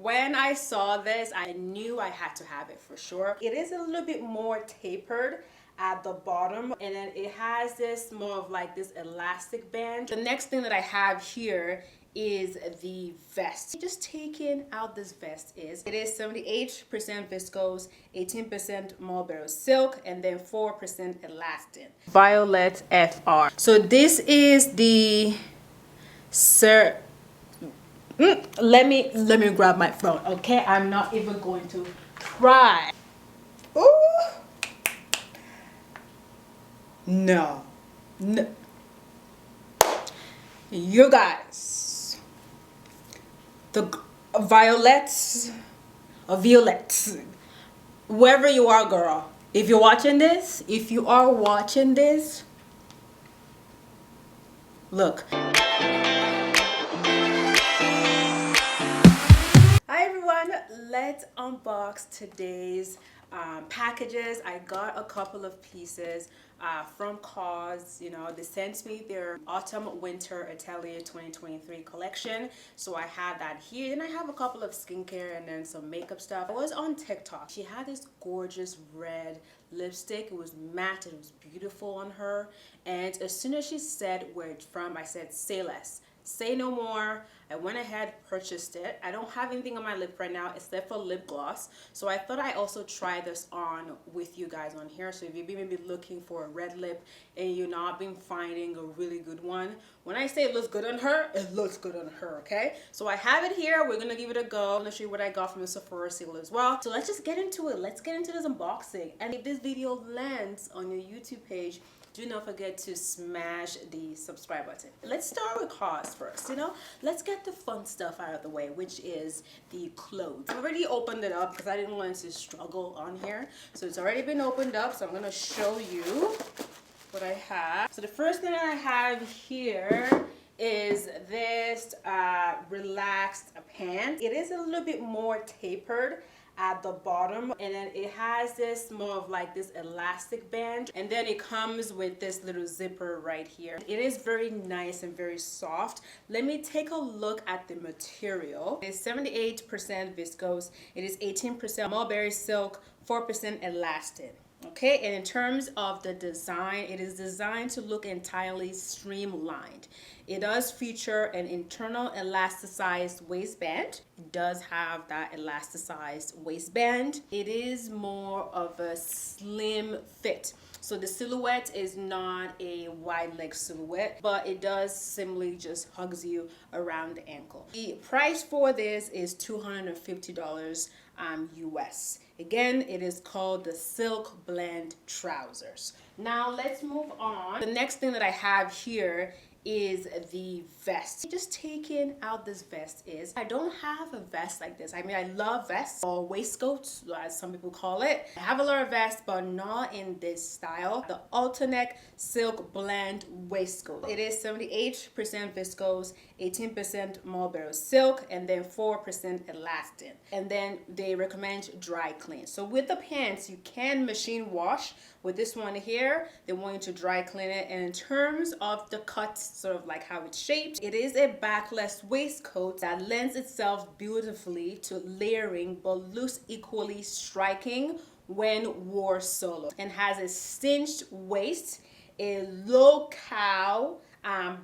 When I saw this, I knew I had to have it for sure. It is a little bit more tapered at the bottom, and then it has this more of like this elastic band. The next thing that I have here is the vest. Just taking out this vest is, it is 78% viscose, 18% mulberry silk, and then 4% elastin. Violette FR. So this is the let me grab my phone, okay? I'm not even going to try. Ooh. No. You guys, the violets, wherever you are, girl, if you're watching this, look. Hi everyone, let's unbox today's packages. I got a couple of pieces from COS. You know, they sent me their Autumn Winter Italia 2023 collection, so I have that here. And I have a couple of skincare and then some makeup stuff. I was on TikTok. She had this gorgeous red lipstick. It was matte, it was beautiful on her, and as soon as she said where it's from, I said, say less, say no more. I went ahead, purchased it. I don't have anything on my lip right now except for lip gloss, so I thought I also try this on with you guys on here. So if you've been maybe looking for a red lip and you're not been finding a really good one, when I say it looks good on her, it looks good on her, okay? So I have it here. We're gonna give it a go. I'm gonna show you what I got from the Sephora sale as well. So let's just get into it. Let's get into this unboxing. And if this video lands on your YouTube page, do not forget to smash the subscribe button. Let's start with COS first, you know? Let's get the fun stuff out of the way, which is the clothes. I already opened it up because I didn't want it to struggle on here. So it's already been opened up, so I'm gonna show you what I have. So the first thing I have here is this relaxed pant. It is a little bit more tapered at the bottom, and then it has this more of like this elastic band, and then it comes with this little zipper right here. It is very nice and very soft. Let me take a look at the material. It is 78% viscose, it is 18% mulberry silk, 4% elastin. Okay, and in terms of the design, it is designed to look entirely streamlined. It does feature an internal elasticized waistband. It does have that elasticized waistband. It is more of a slim fit. So the silhouette is not a wide leg silhouette, but it does simply just hugs you around the ankle. The price for this is $250 US. Again, it is called the Silk Blend Trousers. Now let's move on. The next thing that I have here is the vest. Just taking out this vest is, I don't have a vest like this. I mean, I love vests, or waistcoats as some people call it. I have a lot of vests, but not in this style. The Alternate Silk Blend Waistcoat. It is 78% viscose, 18% mulberry silk, and then 4% elastin. And then they recommend dry clean. So with the pants, you can machine wash. With this one here, they want you to dry clean it. And in terms of the cut, sort of like how it's shaped, it is a backless waistcoat that lends itself beautifully to layering, but looks equally striking when wore solo, and has a cinched waist, a low cow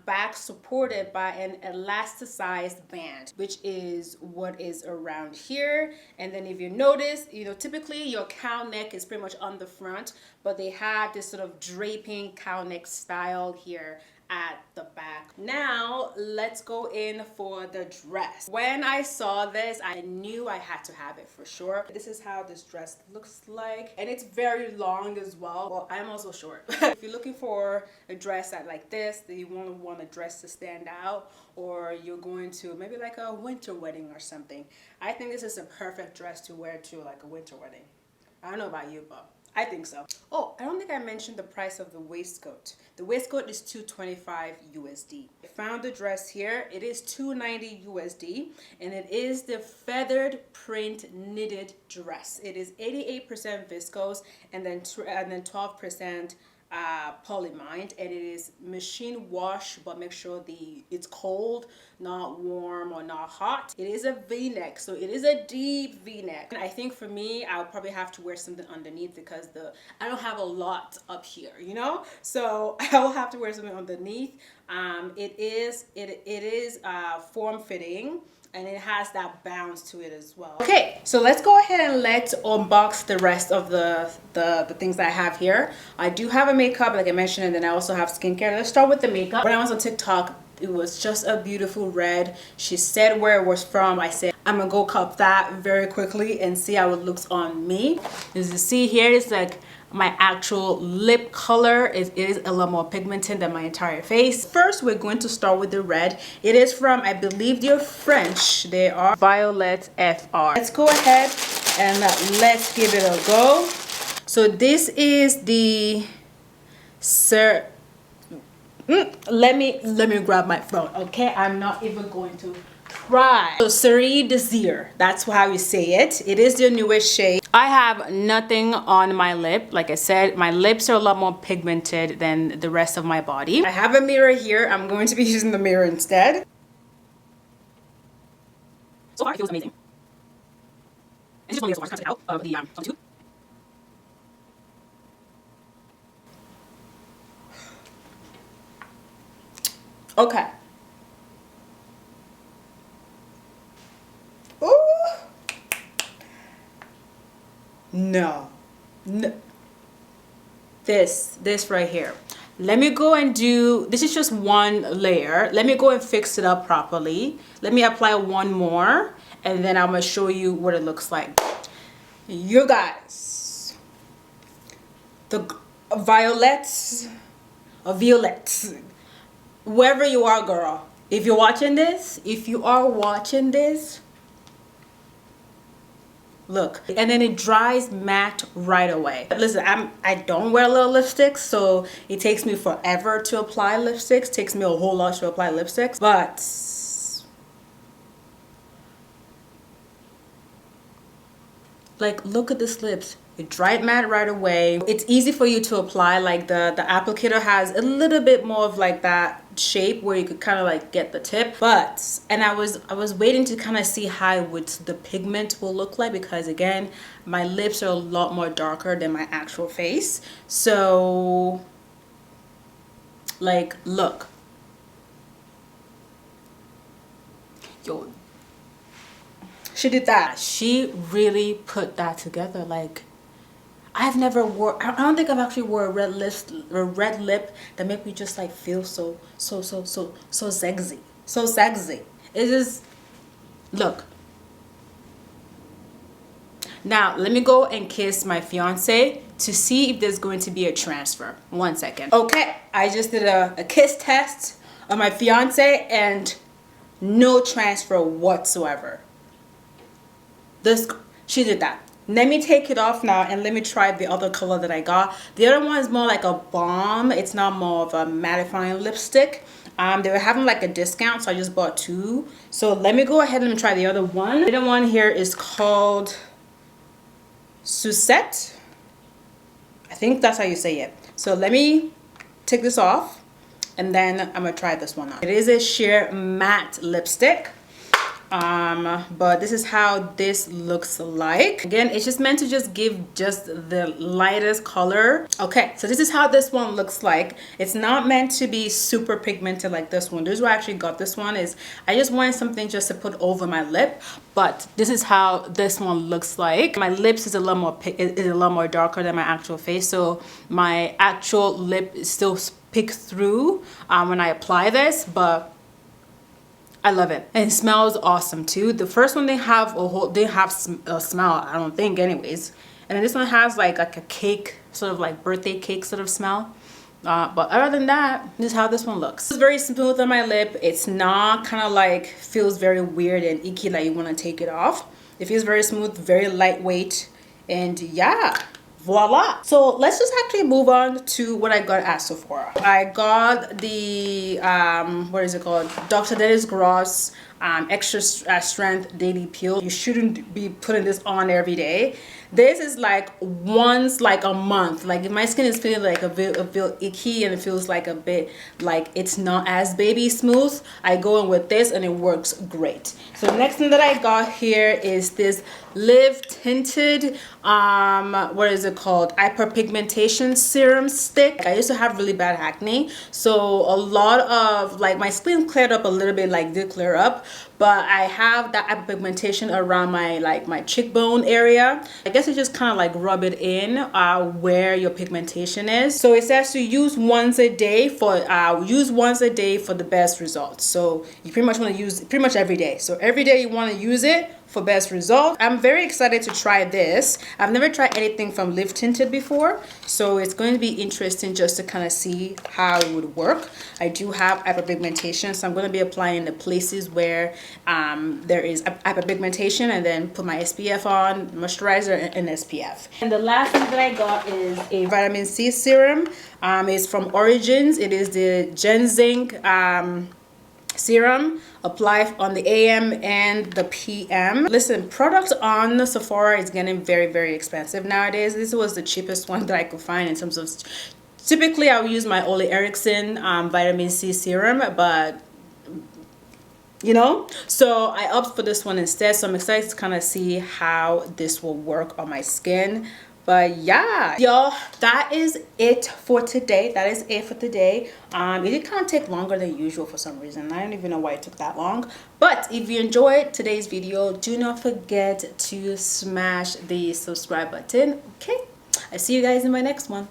back supported by an elasticized band, which is what is around here. And then if you notice, you know, typically your cow neck is pretty much on the front, but they have this sort of draping cow neck style here at the back. Now let's go in for the dress. When I saw this, I knew I had to have it for sure. This is how this dress looks like, and it's very long as well. Well, I'm also short. If you're looking for a dress that like this, that you want a dress to stand out, or you're going to maybe like a winter wedding or something, I think this is a perfect dress to wear to like a winter wedding. I don't know about you, but I think so. Oh, I don't think I mentioned the price of the waistcoat. The waistcoat is $225 USD. I found the dress here. It is $290 USD, and it is the feathered print knitted dress. It is 88% viscose and then 12% polymined, and it is machine wash, but make sure it's cold, not warm or not hot. It is a v-neck, so it is a deep v-neck, and I think for me I'll probably have to wear something underneath because I don't have a lot up here, you know, so I will have to wear something underneath. It is form-fitting, and it has that bounce to it as well. Okay, so let's go ahead and let's unbox the rest of the things that I have here. I do have a makeup, like I mentioned, and then I also have skincare. Let's start with the makeup. When I was on TikTok, it was just a beautiful red. She said where it was from. I said, I'm gonna go cop that very quickly and see how it looks on me. As you see here, it's like my actual lip color. It is a little more pigmented than my entire face. First, we're going to start with the red. It is from, I believe they're French. They are Violette FR. Let's go ahead and let's give it a go. So this is the let me grab my phone, okay? I'm not even going to try. So Cerise Désir, that's how you say it. It is the newest shade. I have nothing on my lip. Like I said, my lips are a lot more pigmented than the rest of my body. I have a mirror here. I'm going to be using the mirror instead. So far, it feels amazing. And just want to cut it out of the tube. Okay. Ooh. No. This right here. Let me go and do, this is just one layer. Let me go and fix it up properly. Let me apply one more, and then I'm gonna show you what it looks like. You guys, the violets, wherever you are, girl, if you are watching this, look. And then it dries matte right away. Listen, I don't wear little lipsticks, so it takes me forever to apply lipsticks. It takes me a whole lot to apply lipsticks, but like, look at this lips. It dried matte right away. It's easy for you to apply. Like the applicator has a little bit more of like that shape where you could kind of like get the tip. But, and I was waiting to kind of see how the pigment will look like, because again, my lips are a lot more darker than my actual face. So like, look. Yo, she did that. She really put that together. Like, I don't think I've actually wore a red lip that make me just like feel so sexy. So sexy. It is, look. Now, let me go and kiss my fiance to see if there's going to be a transfer. 1 second. Okay, I just did a kiss test on my fiance and no transfer whatsoever. She did that. Let me take it off now and let me try the other color that I got. The other one is more like a balm. It's not more of a mattifying lipstick. They were having like a discount, so I just bought 2. So let me go ahead and try the other one. The other one here is called Suzette. I think that's how you say it. So let me take this off, and then I'm gonna try this one on. It is a sheer matte lipstick. But this is how this looks like. Again, it's just meant to just give just the lightest color. Okay, so this is how this one looks like. It's not meant to be super pigmented like this one. This is why I actually got this one, is I just wanted something just to put over my lip. But this is how this one looks like. My lips is a lot more darker than my actual face, so my actual lip still picks through when I apply this, but I love it, and it smells awesome too. The first one, they have a smell, I don't think, anyways, and then this one has like a cake, sort of like birthday cake sort of smell. But other than that, this is how this one looks. It's very smooth on my lip. It's not kind of like feels very weird and icky like you want to take it off. It feels very smooth, very lightweight, and yeah. Voila. So let's just actually move on to what I got at Sephora. I got the what is it called, Dr. Dennis Gross extra strength daily peel. You shouldn't be putting this on every day. This is like once like a month. Like if my skin is feeling like a bit icky and it feels like a bit like it's not as baby smooth, I go in with this and it works great. So the next thing that I got here is this Live Tinted what is it called, hyperpigmentation serum stick. I used to have really bad acne, so a lot of like my skin cleared up a little bit, like did clear up, but I have that hyperpigmentation around my like my cheekbone area. I guess you just kind of like rub it in where your pigmentation is. So it says to use once a day for the best results. So you pretty much want to use pretty much every day. So every day you want to use it for best result. I'm very excited to try this. I've never tried anything from Live Tinted before, so it's going to be interesting just to kind of see how it would work. I do have hyperpigmentation, so I'm going to be applying the places where there is hyperpigmentation, and then put my SPF on, moisturizer, and SPF. And the last thing that I got is a vitamin C serum. It's from Origins. It is the ginseng serum. Apply on the AM and the PM. Listen, products on the Sephora is getting very, very expensive nowadays. This was the cheapest one that I could find in terms of, typically I would use my Ole Erickson vitamin C serum, but you know, so I opted for this one instead. So I'm excited to kind of see how this will work on my skin. But yeah, y'all, that is it for today. It did kind of take longer than usual for some reason. I don't even know why it took that long. But if you enjoyed today's video, do not forget to smash the subscribe button. Okay, I see you guys in my next one.